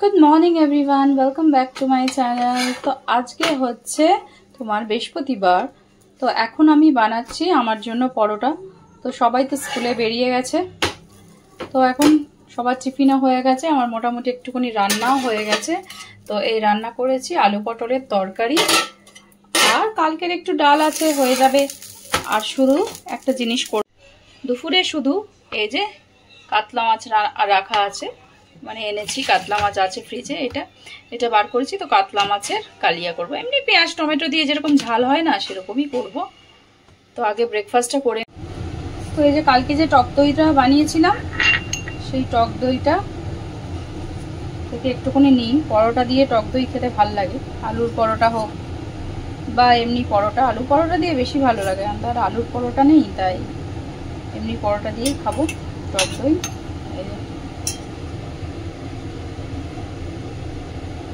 Good morning everyone, welcome back to my channel. তো আজকে হচ্ছে তোমার বৃহস্পতিবার। তো এখন আমি বানাচ্ছি আমার জন্য পরোটা। তো সবাই তো স্কুলে বেরিয়ে গেছে, তো এখন সবার টিফিনও হয়ে গেছে, আমার মোটামুটি একটুখানি রান্নাও হয়ে গেছে। তো এই রান্না করেছি আলু পটলের তরকারি, আর কালকের একটু ডাল আছে, হয়ে যাবে। আর শুধু একটা জিনিস দুপুরে শুধু এই যে কাতলা মাছ রাখা আছে, মানে এনেছি কাতলা মাছ আছে ফ্রিজে, এটা বার করেছি। তো কাতলা মাছের কালিয়া করব, এমনি পেঁয়াজ টমেটো দিয়ে যেরকম ঝাল হয় না সেরকমই করব। তো আগে ব্রেকফাস্টটা করে, তো এই যে কালকে যে টক দইটা বানিয়েছিলাম, সেই টক দইটা থেকে একটুখানি নিই। পরোটা দিয়ে টক দই খেতে ভালো লাগে, আলুর পরোটা হোক বা এমনি পরোটা। আলু পরোটা দিয়ে বেশি ভালো লাগে, আর আলুর পরোটা নেই, তাই এমনি পরোটা দিয়েই খাবো টক দই।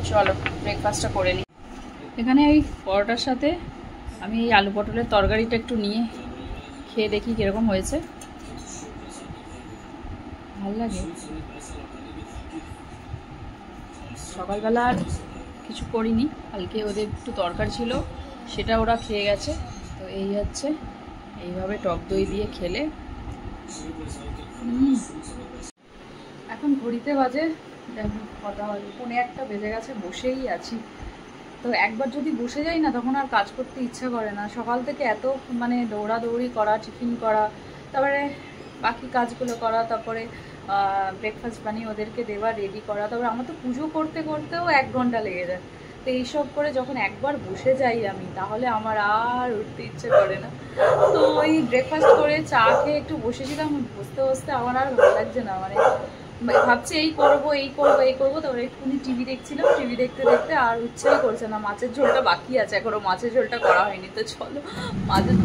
চলো ব্রেকফাস্টটা করে নিই। এখানে এই পরোটার সাথে আমি এই আলু পটলের তরকারিটা একটু নিয়ে খেয়ে দেখি কীরকম হয়েছে। ভালো লাগে। সকালবেলা আর কিছু করিনি, কালকে ওদের একটু দরকার ছিল, সেটা ওরা খেয়ে গেছে। তো এই হচ্ছে, এইভাবে টক দই দিয়ে খেলে। এখন ঘড়িতে বাজে, কটা বাজে, 1:45 বেজে গেছে, বসেই আছি। তো একবার যদি বসে যাই না, তখন আর কাজ করতে ইচ্ছা করে না। সকাল থেকে এত মানে দৌড়াদৌড়ি করা, টিফিন করা, তারপরে বাকি কাজগুলো করা, তারপরে ব্রেকফাস্ট বানিয়ে ওদেরকে দেওয়া, রেডি করা, তারপরে আমার তো পুজো করতে করতেও 1 ঘন্টা লেগে যায়। তো এইসব করে যখন একবার বসে যাই আমি, তাহলে আমার আর উঠতে ইচ্ছে করে না। তো ওই ব্রেকফাস্ট করে চা খেয়ে একটু বসেছিলাম, বসতে বসতে আমার আর ভালো লাগছে না, মানে ভাবছি এই করবো এই করবো এই করবো। তারপরে একটুখানি টিভি দেখছিলাম, টিভি দেখতে দেখতে আর ইচ্ছেই করছে না। মাছের ঝোলটা বাকি আছে, এখনো মাছের ঝোলটা করা হয়নি। তো চলো মাছের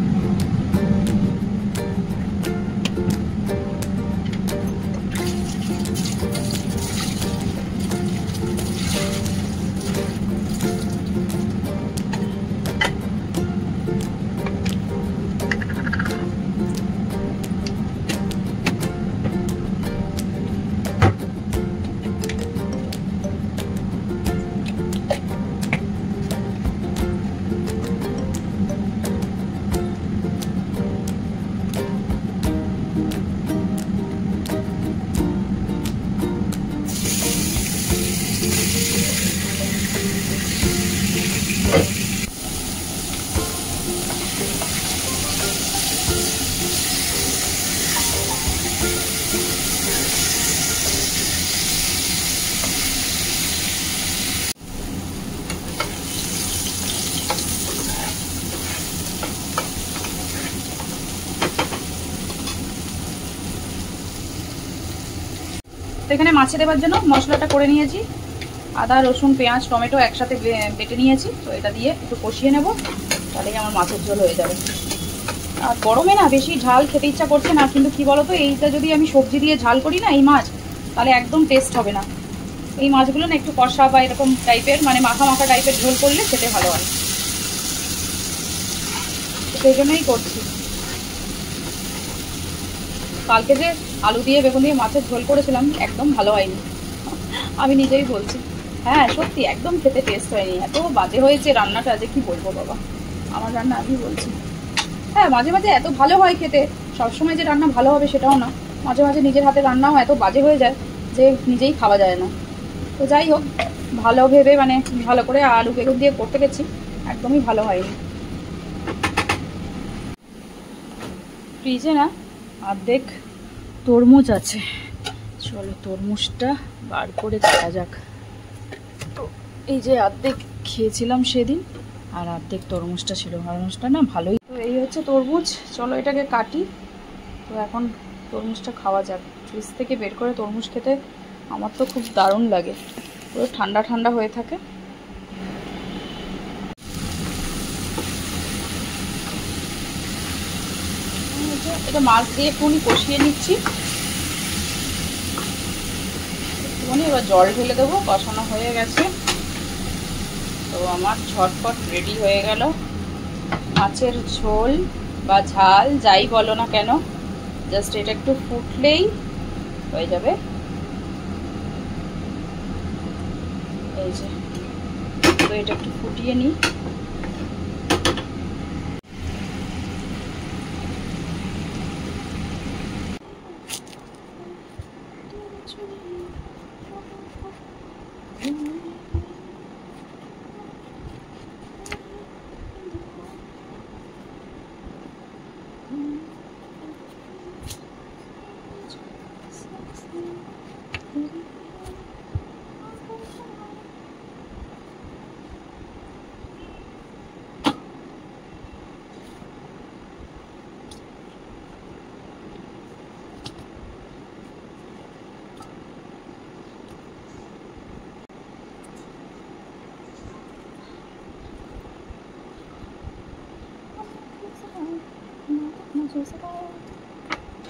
এখানে মাছে দেওয়ার জন্য মশলাটা করে নিয়েছি। আদা রসুন পেঁয়াজ টমেটো একসাথে বেটে নিয়েছি। তো এটা দিয়ে একটু কষিয়ে নেব, তাহলেই আমার মাছের ঝোল হয়ে যাবে। আর গরমে না বেশি ঝাল খেতে ইচ্ছা করছে না, কিন্তু কি বলতো, এইটা যদি আমি সবজি দিয়ে ঝাল করি না এই মাছ, তাহলে একদম টেস্ট হবে না। এই মাছগুলো না একটু কষা বা এরকম টাইপের, মানে মাখা মাখা টাইপের ঝোল করলে খেতে ভালো হয়, সেই জন্যই করছি। কালকে যে আলু দিয়ে বেগুন দিয়ে মাছের ঝোল করেছিলাম, একদম ভালো হয়নি, আমি নিজেই বলছি। হ্যাঁ সত্যি একদম খেতে টেস্ট হয়নি, এত বাজে হয়েছে রান্নাটা যে কি বলবো বাবা, আমার রান্না আমি বলছি। হ্যাঁ মাঝে মাঝে এত ভালো হয় খেতে, সবসময় যে রান্না ভালো হবে সেটাও না। মাঝে মাঝে নিজের হাতে রান্নাও এত বাজে হয়ে যায় যে নিজেই খাওয়া যায় না। তো যাই হোক, ভালো ভেবে মানে ভালো করে আলু বেগুন দিয়ে করতে গেছি, একদমই ভালো হয়নি। ফ্রিজে না অর্ধেক তরমুজ আছে, চলো তরমুজটা বার করে দেখা যাক। তো এই যে অর্ধেক খেয়েছিলাম সেদিন, আর অর্ধেক তরমুজটা ছিল, তরমুজটা না ভালোই। তো এই হচ্ছে তরমুজ, চলো এটাকে কাটি। তো এখন তরমুজটা খাওয়া যাক। ফ্রিজ থেকে বের করে তরমুজ খেতে আমার তো খুব দারুণ লাগে, পুরো ঠান্ডা ঠান্ডা হয়ে থাকে। এটা মাছ দিয়ে একটুখানি কষিয়ে নিচ্ছি, একটুখানি এবার জল ঢেলে দেবো, কষানো হয়ে গেছে। তো আমার ঝটপট রেডি হয়ে গেল মাছের ঝোল বা ঝাল, যাই বলো না কেন, জাস্ট এটা একটু ফুটলেই হয়ে যাবে। এই যে, তো এটা একটু ফুটিয়ে নিই।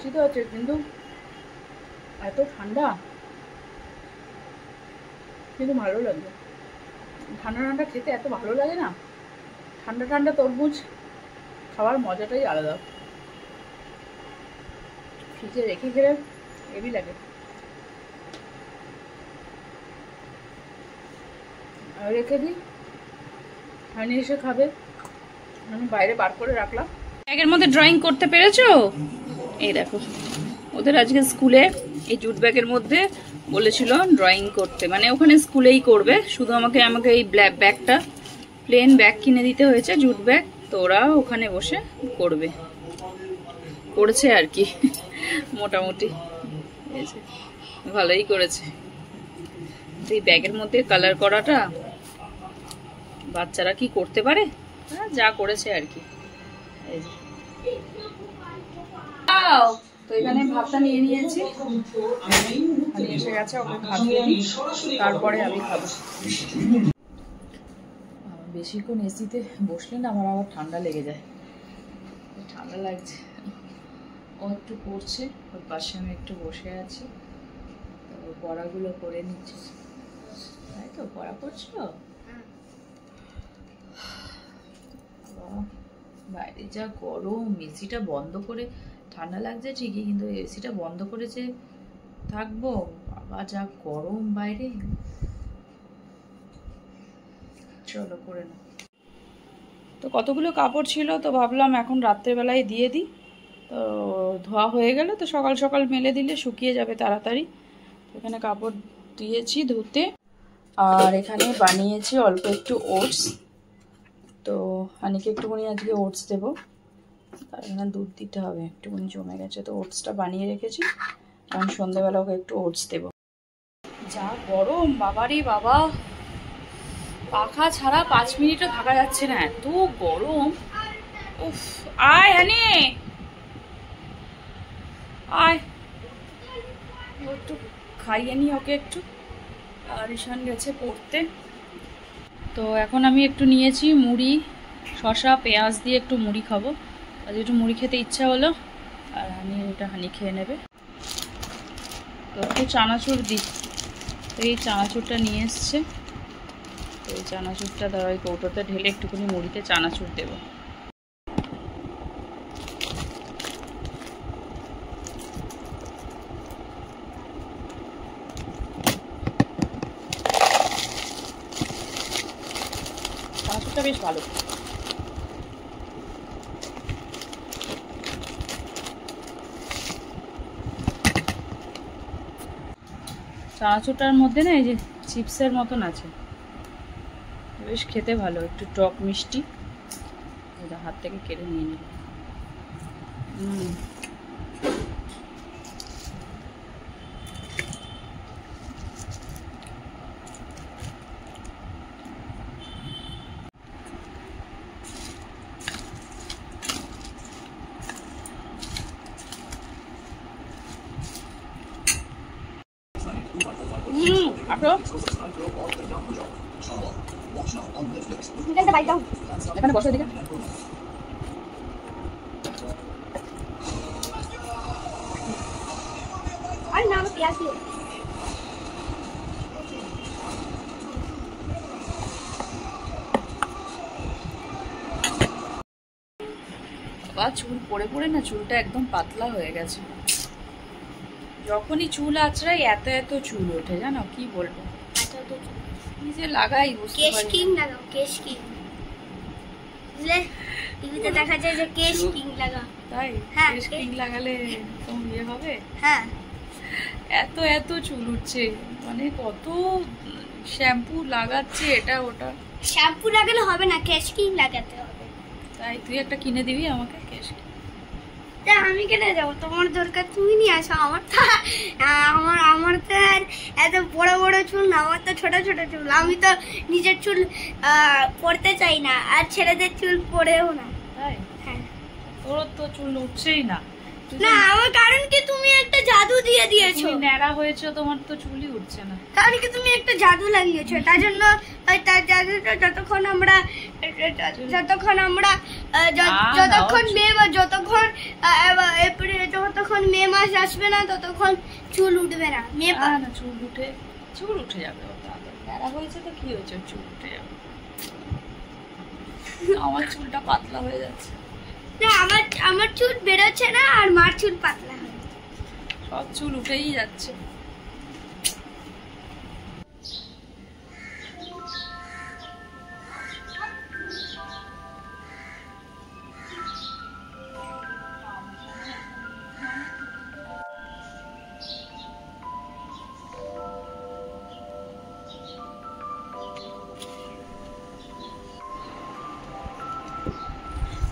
শীত হচ্ছে কিন্তু এত ঠান্ডা, কিন্তু ভালো লাগবে। ঠান্ডা ঠান্ডা খেতে এত ভালো লাগে না, ঠান্ডা ঠান্ডা তরমুজ খাওয়ার মজাটাই আলাদা। ফ্রিজে রেখে খেলে হেভি লাগে। রেখে দিই, হানি এসে খাবে, আমি বাইরে বার করে রাখলাম। ব্যাগের মধ্যে ড্রয়িং করতে পেরেছো? এই দেখো, ওদের আজকে স্কুলে এই জুট ব্যাগের মধ্যে বলেছিল ড্রয়িং করতে, মানে ওখানে স্কুলেই করবে, শুধু আমাকে এই ব্ল্যাক ব্যাগটা, প্লেন ব্যাগ কিনে দিতে হয়েছে, জুট ব্যাগ, তো ওরা ওখানে বসে করবে, করেছে আর কি। মোটামুটি ভালোই করেছে। এই ব্যাগের মধ্যে কালার করাটা বাচ্চারা কি করতে পারে, যা করেছে আর কি। তো এখানে ভাতটা নিয়ে নিয়েছি, এসে গেছে, ওকে খাইয়ে দিই, তারপরে আমি খাবো। বেশিক্ষণ এসিতে বসলে না আমার আবার ঠান্ডা লেগে যায়, ঠান্ডা লাগছে। ও একটু পড়ছে, ওর পাশে আমি একটু বসে আছি, তো পড়াগুলো করে নিচ্ছি। তাই তো, পড়া করছো? বাইরে যা গরম, এসিটা বন্ধ করে, ঠান্ডা লাগছে ঠিকই, কিন্তু এসিটা বন্ধ করে যে থাকবো, বাবা যা গরম বাইরে। চলো করে নাও। তো কতগুলো কাপড় ছিল, তো ভাবলাম এখন রাত্রেবেলায় দিয়ে দিই, তো ধোয়া হয়ে গেল, তো সকাল সকাল মেলে দিলে শুকিয়ে যাবে তাড়াতাড়ি। এখানে কাপড় দিয়েছি ধুতে, আর এখানে বানিয়েছি অল্প একটু ওটস, তো হানিকে একটুখানি আজকে ওটস দেবো, আর এখানে দুধ দিতে হবে, একটুখানি জমে গেছে, তো ওটসটা বানিয়ে রেখেছি, কারণ সন্ধ্যেবেলা ওকে একটু ওটস দেবো। যা গরম বাবারে বাবা, পাখা ছাড়া 5 মিনিটও থাকা যাচ্ছে না, এত গরম। উফ, আয় হানি আয়, একটু খাইয়ে নি ওকে একটু, আর ঈশান গেছে পড়তে। তো এখন আমি একটু নিয়েছি মুড়ি, শসা পেঁয়াজ দিয়ে একটু মুড়ি খাবো, আজ একটু মুড়ি খেতে ইচ্ছা হলো, আর হানি খেয়ে নেবে। তো একটু চানাচুর দিই, তো এই চানাচুরটা নিয়ে এসছে, তো এই চানাচুরটা ধরো ওই কৌটোতে ঢেলে একটুখানি মুড়িতে চানাচুর দেবো। চানাচুরটা বেশ ভালো। চানাচুরটার মধ্যে না এই যে চিপসের মতন আছে, বেশ খেতে ভালো, একটু টক মিষ্টি, হাত থেকে কেড়ে নিয়ে নিল। এখানে বসে দিকে, আর না পেঁয়াজ দিও। বা চুল পড়ে পড়ে না চুলটা একদম পাতলা হয়ে গেছে, যখনই চুল আঁচড়াই এত এত চুল ওঠে, জানো কি বলবো। নিজে লাগাই বুঝতে পারি। কেশ কিং লাগাও, কেশ কিং। বুঝলে টিভিতে দেখা যায় যে কেশ কিং লাগাও। তাই? হ্যাঁ, কেশ কিং লাগালে তো ইয়ে হবে। হ্যাঁ, এত এত চুল উঠছে, মানে কত শ্যাম্পু লাগাচ্ছে এটা ওটা। শ্যাম্পু লাগালে হবে না, কেশ কিং লাগাতে হবে। তাই তুই একটা কিনে দিবি আমাকে কেশ কিং? তা আমি কেন যাবো? তোমার দরকার তুমি নিয়ে আসো। আমার তো আমার তো আর এত বড় বড় চুল না, আমার তো ছোট ছোট চুল। আমি তো নিজের চুল পড়তে চাই না, আর ছেলেদের চুল পড়েও না। তাই? হ্যাঁ। তোর তো চুল উঠছেই না। না, আমার কারণ কি তুমি একটা জাদু দিয়ে দিয়েছো। তুমি ন্যাড়া হয়েছে, তোমার তো চুলই উঠছে না। কারণ কি তুমি একটা জাদু লাগিয়েছো, তার জন্য তার জাদুটা যতক্ষণ আমরা যতক্ষণ মে মাস আসবে না ততক্ষণ চুল উঠবে না। চুল উঠে যাবে। ন্যাড়া হয়েছে তো কি হয়েছে, চুল উঠে যাবে। আমার চুলটা পাতলা হয়ে যাচ্ছে। না, আমার চুল বেরোচ্ছে না, আর মার চুল পাতলা হয়। সব চুল উঠেই যাচ্ছে।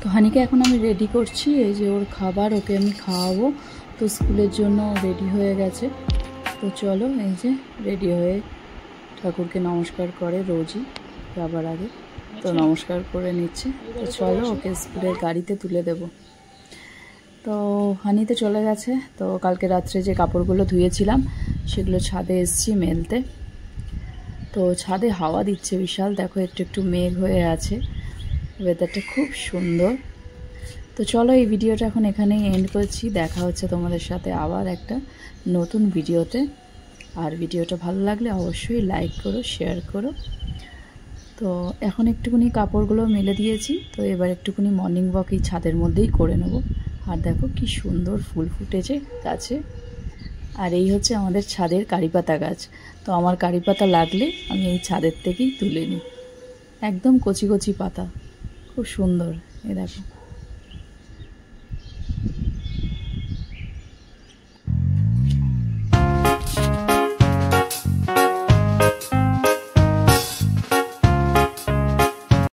তো হানিকে এখন আমি রেডি করছি, এই যে ওর খাবার, ওকে আমি খাওয়াবো। তো স্কুলের জন্য রেডি হয়ে গেছে। তো চলো, এই যে রেডি হয়ে ঠাকুরকে নমস্কার করে রোজই যাবার আগে, তো নমস্কার করে নিচ্ছে। তো চলো ওকে স্কুলের গাড়িতে তুলে দেব। তো হানিতে চলে গেছে। তো কালকে রাত্রে যে কাপড়গুলো ধুয়েছিলাম সেগুলো ছাদে এসছি মেলতে। তো ছাদে হাওয়া দিচ্ছে বিশাল, দেখো একটু একটু মেঘ হয়ে আছে, ওয়েদারটা খুব সুন্দর। তো চলো এই ভিডিওটা এখন এখানেই এন্ড করছি। দেখা হচ্ছে তোমাদের সাথে আবার একটা নতুন ভিডিওতে। আর ভিডিওটা ভালো লাগলে অবশ্যই লাইক করো, শেয়ার করো। তো এখন একটুখানি কাপড়গুলো মেলে দিয়েছি, তো এবার একটুখানি মর্নিং ওয়াক এই ছাদের মধ্যেই করে নেব। আর দেখো কি সুন্দর ফুল ফুটেছে গাছে। আর এই হচ্ছে আমাদের ছাদের কারিপাতা গাছ। তো আমার কারিপাতা লাগলে আমি এই ছাদের থেকেই তুলে নিই, একদম কচি কচি পাতা, খুব সুন্দর। এই দেখো।